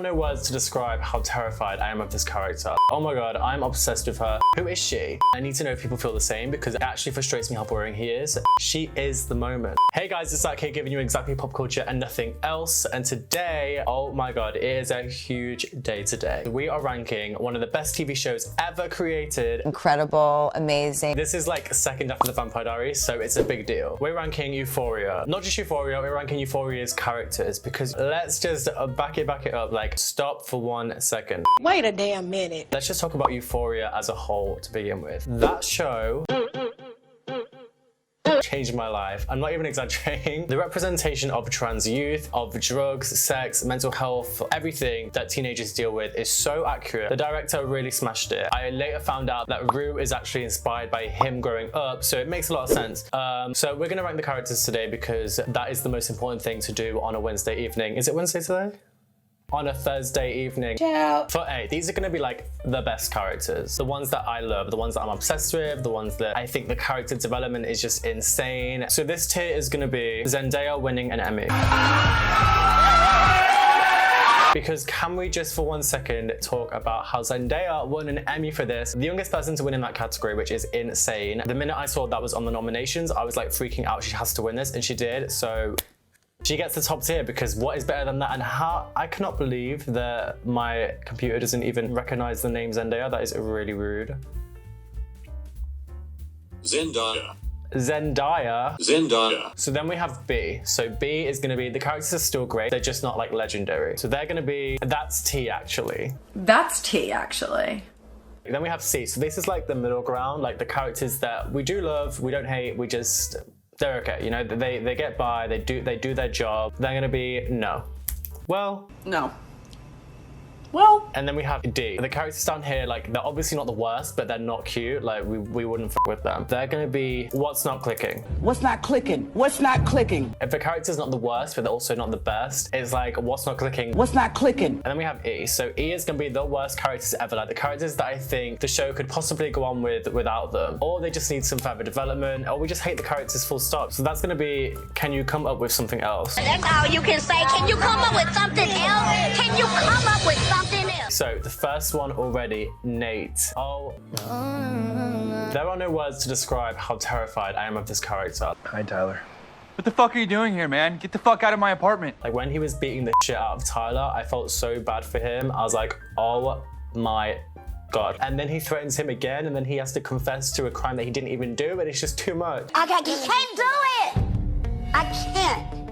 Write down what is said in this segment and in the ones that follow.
no words to describe how terrified I am of this character. Oh my god, I'm obsessed with her. Who is she? I need to know if people feel the same because it actually frustrates me how boring he is. She is the moment. Hey guys, it's Zac here giving you exactly pop culture and nothing else. And today, oh my god, it is a huge day today. We are ranking one of the best TV shows ever created. Incredible, amazing. This is like second after The Vampire Diaries, so it's a big deal. We're ranking Euphoria. Not just Euphoria, we're ranking Euphoria's characters because let's just back it up, like stop for 1 second. Wait a damn minute. Let's just talk about Euphoria as a whole to begin with. That show changed my life. I'm not even exaggerating. The representation of trans youth, of drugs, sex, mental health, everything that teenagers deal with is so accurate. The director really smashed it. I later found out that Rue is actually inspired by him growing up, so it makes a lot of sense. So we're gonna rank the characters today because that is the most important thing to do on a Wednesday evening. Is it Wednesday today? On a Thursday evening. Ciao. For A, these are gonna be like the best characters. The ones that I love, the ones that I'm obsessed with, the ones that I think the character development is just insane. So this tier is gonna be Zendaya winning an Emmy. Because can we just for 1 second talk about how Zendaya won an Emmy for this? The youngest person to win in that category, which is insane. The minute I saw that was on the nominations, I was like freaking out. She has to win this, and she did. So she gets the top tier because what is better than that? And how I cannot believe that my computer doesn't even recognize the name Zendaya. That is really rude. Zendaya. So then we have B. So B is gonna be, the characters are still great, they're just not like legendary. So they're gonna be, that's T actually. That's T actually. Then we have C. So this is like the middle ground, like the characters that we do love, we don't hate, we just, they're okay, you know, they get by, they do their job. They're gonna be no. Well, No. Well. and then we have D. The characters down here, like they're obviously not the worst, but they're not cute. Like we wouldn't f with them. They're gonna be what's not clicking. What's not clicking? What's not clicking? If the character's not the worst, but they're also not the best, it's like what's not clicking. What's not clicking? And then we have E. So E is gonna be the worst characters ever, like the characters that I think the show could possibly go on with without them. Or they just need some further development, or we just hate the characters full stop. So that's gonna be, can you come up with something else? That's all you can say. Can you come up with something else? Can you come up with something else? So the first one already, Nate. Oh. There are no words to describe how terrified I am of this character. Hi, Tyler. What the fuck are you doing here, man? Get the fuck out of my apartment. Like when he was beating the shit out of Tyler, I felt so bad for him. I was like, oh my God. And then he threatens him again, and then he has to confess to a crime that he didn't even do, and it's just too much. I can't do it. I can't.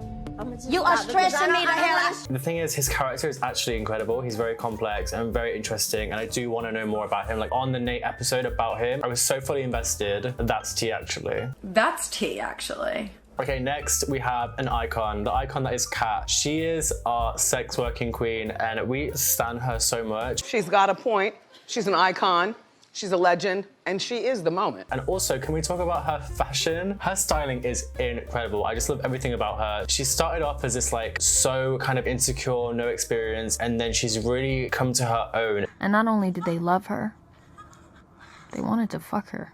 You are stressing me the hell out. The thing is, his character is actually incredible. He's very complex and very interesting, and I do want to know more about him. Like on the Nate episode about him, I was so fully invested. That's T actually. That's T actually. Okay, next we have an icon. The icon that is Kat. She is our sex working queen, and we stan her so much. She's got a point. She's an icon. She's a legend, and she is the moment. And also, can we talk about her fashion? Her styling is incredible. I just love everything about her. She started off as this like so kind of insecure, no experience, and then she's really come to her own. And not only did they love her, they wanted to fuck her.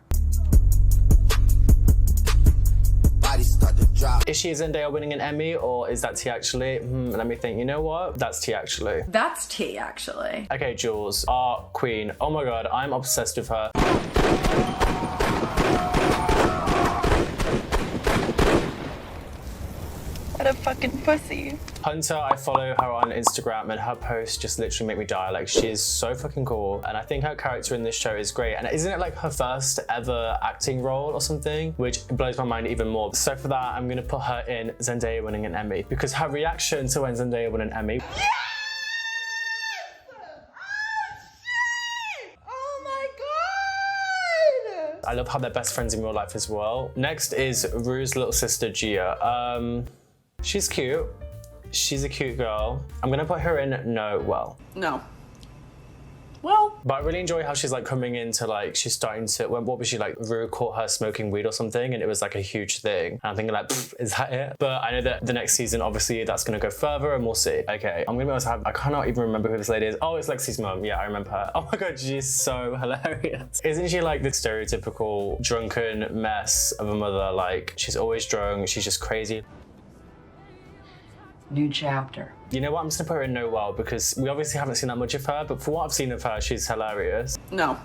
Is she Zendaya winning an Emmy, or is that T actually? Let me think. You know what? That's T actually. That's T actually. Okay, Jules, our queen. Oh my God, I'm obsessed with her. What a fucking pussy. Hunter, I follow her on Instagram, and her posts just literally make me die. Like, she is so fucking cool, and I think her character in this show is great. And isn't it like her first ever acting role or something? Which blows my mind even more. So for that, I'm gonna put her in Zendaya winning an Emmy, because her reaction to when Zendaya won an Emmy. Yes! Oh my God! I love how they're best friends in real life as well. Next is Rue's little sister, Gia. She's cute. She's a cute girl. I'm gonna put her in no. Well. But I really enjoy how she's like coming into like, she's starting to, what was she like, Rue caught her smoking weed or something, and it was like a huge thing. And I'm thinking like, is that it? But I know that the next season, obviously that's gonna go further and we'll see. Okay, I'm gonna be honest, I cannot even remember who this lady is. Oh, it's Lexi's mum. Yeah, I remember her. Oh my God, she's so hilarious. Isn't she like the stereotypical drunken mess of a mother? Like, she's always drunk, she's just crazy. New chapter. You know what, I'm just gonna put her in no well because we obviously haven't seen that much of her, but for what I've seen of her, she's hilarious. No.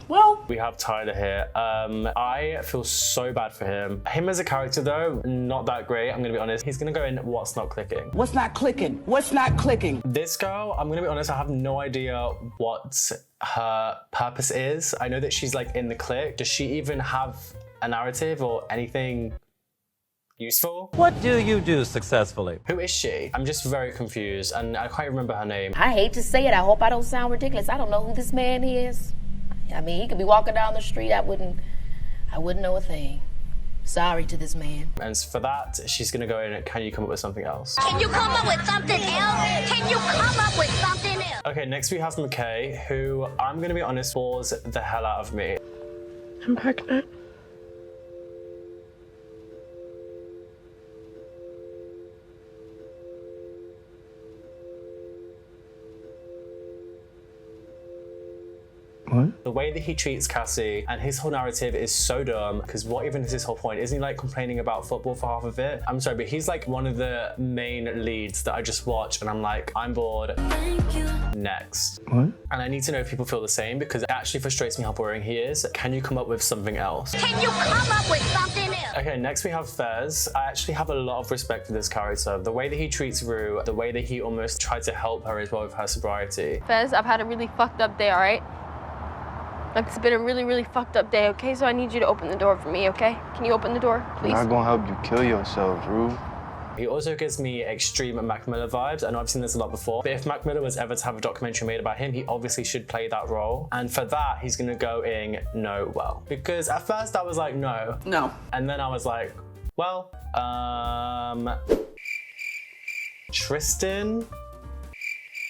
Well, we have Tyler here. I feel so bad for him. Him as a character though, not that great, I'm gonna be honest. He's gonna go in what's not clicking. What's not clicking? What's not clicking? This girl, I'm gonna be honest, I have no idea what her purpose is. I know that she's like in the clique. Does she even have a narrative or anything useful? What do you do successfully? Who is she? I'm just very confused and I can't remember her name. I hate to say it, I hope I don't sound ridiculous. I don't know who this man is. I mean, he could be walking down the street, I wouldn't know a thing. Sorry to this man. And for that, she's gonna go in, can you come up with something else? Can you come up with something else? Can you come up with something else? Okay, next we have McKay, who I'm gonna be honest, bores the hell out of me. I'm pregnant. What? The way that he treats Cassie and his whole narrative is so dumb because what even is his whole point? Isn't he like complaining about football for half of it? I'm sorry, but he's like one of the main leads that I just watch and I'm like, I'm bored. Next. What? And I need to know if people feel the same because it actually frustrates me how boring he is. Can you come up with something else? Can you come up with something else? Okay, next we have Fez. I actually have a lot of respect for this character. The way that he treats Rue, the way that he almost tried to help her as well with her sobriety. Fez, I've had a really fucked up day, all right? Like, it's been a really, really fucked up day, okay? So I need you to open the door for me, okay? Can you open the door, please? I'm not gonna help you kill yourself, Rue. He also gives me extreme Mac Miller vibes. I know I've seen this a lot before, but if Mac Miller was ever to have a documentary made about him, he obviously should play that role. And for that, he's gonna go in no well. Because at first I was like, no. No. And then I was like, well, Tristan?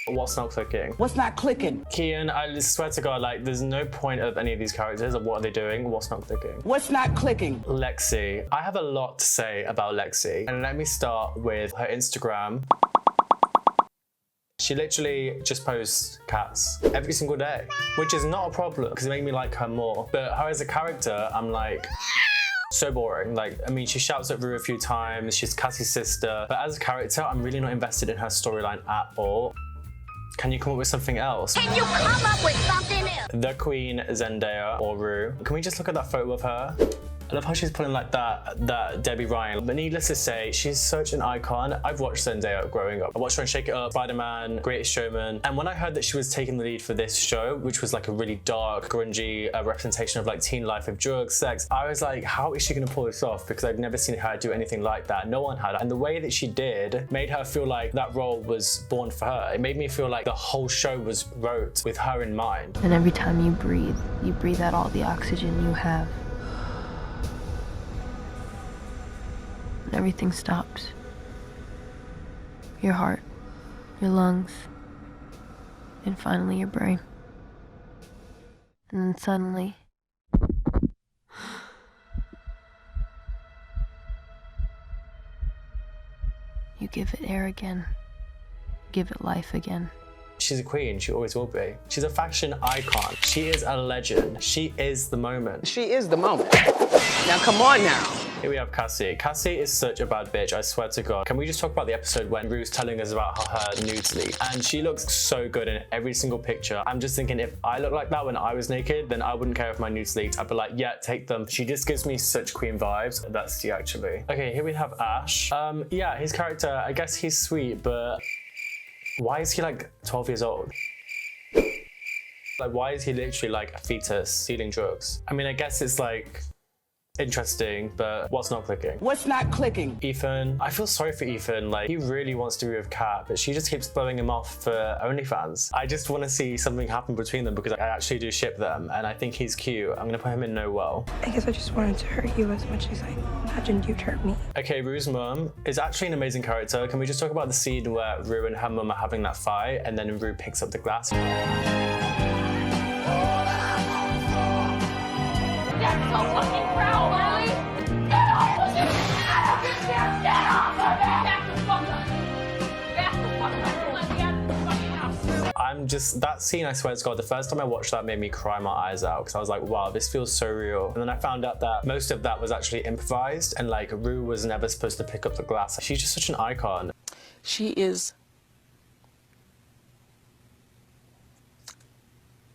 What's not clicking? What's not clicking? Kian, I swear to God, like, there's no point of any of these characters of what are they doing, what's not clicking. What's not clicking? Lexi. I have a lot to say about Lexi. And let me start with her Instagram. She literally just posts cats every single day, which is not a problem because it made me like her more. But her as a character, I'm like, so boring. Like, I mean, she shouts at Rue a few times, she's Cassie's sister, but as a character, I'm really not invested in her storyline at all. Can you come up with something else? Can you come up with something else? The Queen, Zendaya, or Rue. Can we just look at that photo of her? I love how she's pulling like that Debbie Ryan. But needless to say, she's such an icon. I've watched Zendaya growing up. I watched her in Shake It Up, Spider-Man, Greatest Showman. And when I heard that she was taking the lead for this show, which was like a really dark, grungy representation of like teen life with drugs, sex, I was like, how is she gonna pull this off? Because I've never seen her do anything like that. No one had. And the way that she did made her feel like that role was born for her. It made me feel like the whole show was wrote with her in mind. And every time you breathe out all the oxygen you have. And everything stops. Your heart, your lungs, and finally your brain. And then suddenly, you give it air again, give it life again. She's a queen, she always will be. She's a fashion icon. She is a legend. She is the moment. She is the moment. Now come on now. Here we have Cassie. Cassie is such a bad bitch, I swear to God. Can we just talk about the episode when Rue's telling us about her nudes leak? And she looks so good in every single picture. I'm just thinking if I looked like that when I was naked, then I wouldn't care if my nudes leaked. I'd be like, yeah, take them. She just gives me such queen vibes. That's T actually. Okay, here we have Ash. Yeah, his character, I guess he's sweet, but why is he like 12 years old? Like, why is he literally like a fetus stealing drugs? I mean, I guess it's like interesting, but what's not clicking? What's not clicking? Ethan. I feel sorry for Ethan. Like, he really wants to be with Kat, but she just keeps blowing him off for OnlyFans. I just want to see something happen between them because I actually do ship them, and I think he's cute. I'm gonna put him in no well. I guess I just wanted to hurt you as much as I imagined you'd hurt me. Okay, Rue's mum is actually an amazing character. Can we just talk about the scene where Rue and her mum are having that fight, and then Rue picks up the glass? That's so fucking proud, Lily! Get off of me! Get off of me! Back the fuck up! Back the fuck up! Let me out of the fucking house! that scene, I swear to God, the first time I watched that made me cry my eyes out because I was like, wow, this feels so real. And then I found out that most of that was actually improvised and like Rue was never supposed to pick up the glass. She's just such an icon. She is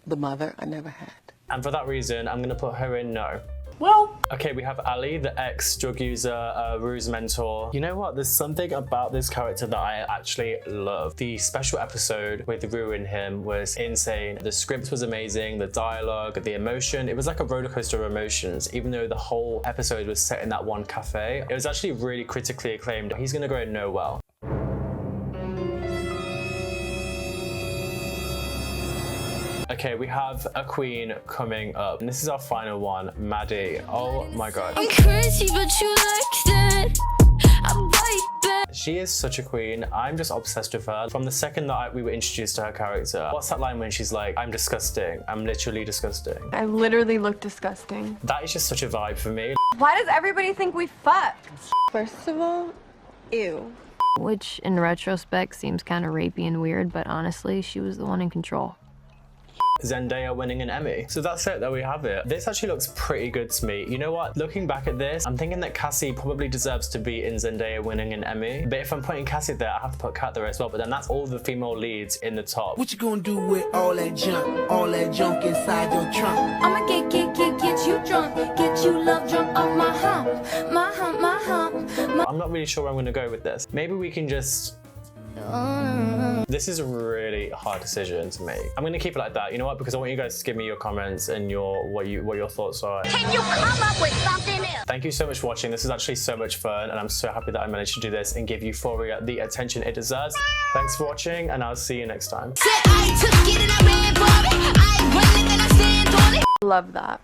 the mother I never had. And for that reason, I'm gonna put her in no. Well, okay, we have Ali, the ex-drug user, Rue's mentor. You know what? There's something about this character that I actually love. The special episode with Rue and him was insane. The script was amazing, the dialogue, the emotion. It was like a roller coaster of emotions, even though the whole episode was set in that one cafe. It was actually really critically acclaimed. He's gonna go in no well. Okay, we have a queen coming up. And this is our final one, Maddie. Oh my God. I'm crazy, but you like that. I'm right back. She is such a queen. I'm just obsessed with her. From the second that we were introduced to her character. What's that line when she's like, I'm disgusting. I'm literally disgusting. I literally look disgusting. That is just such a vibe for me. Why does everybody think we fucked? First of all, ew. Which, in retrospect, seems kind of rapey and weird, but honestly, she was the one in control. Zendaya winning an Emmy. So that's it, there we have it. This actually looks pretty good to me. You know what? Looking back at this, I'm thinking that Cassie probably deserves to be in Zendaya winning an Emmy. But if I'm putting Cassie there, I have to put Kat there as well. But then that's all the female leads in the top. What you gonna do with all that junk inside your trunk? I'ma get you drunk, get you love drunk off my hump, my hump, my hump. I'm not really sure where I'm gonna go with this. Maybe we can just... This is a really hard decision to make. I'm gonna keep it like that. You know what? Because I want you guys to give me your comments and what your thoughts are. Can you come up with something else? Thank you so much for watching. This is actually so much fun and I'm so happy that I managed to do this and give Euphoria the attention it deserves. Thanks for watching and I'll see you next time. Love that.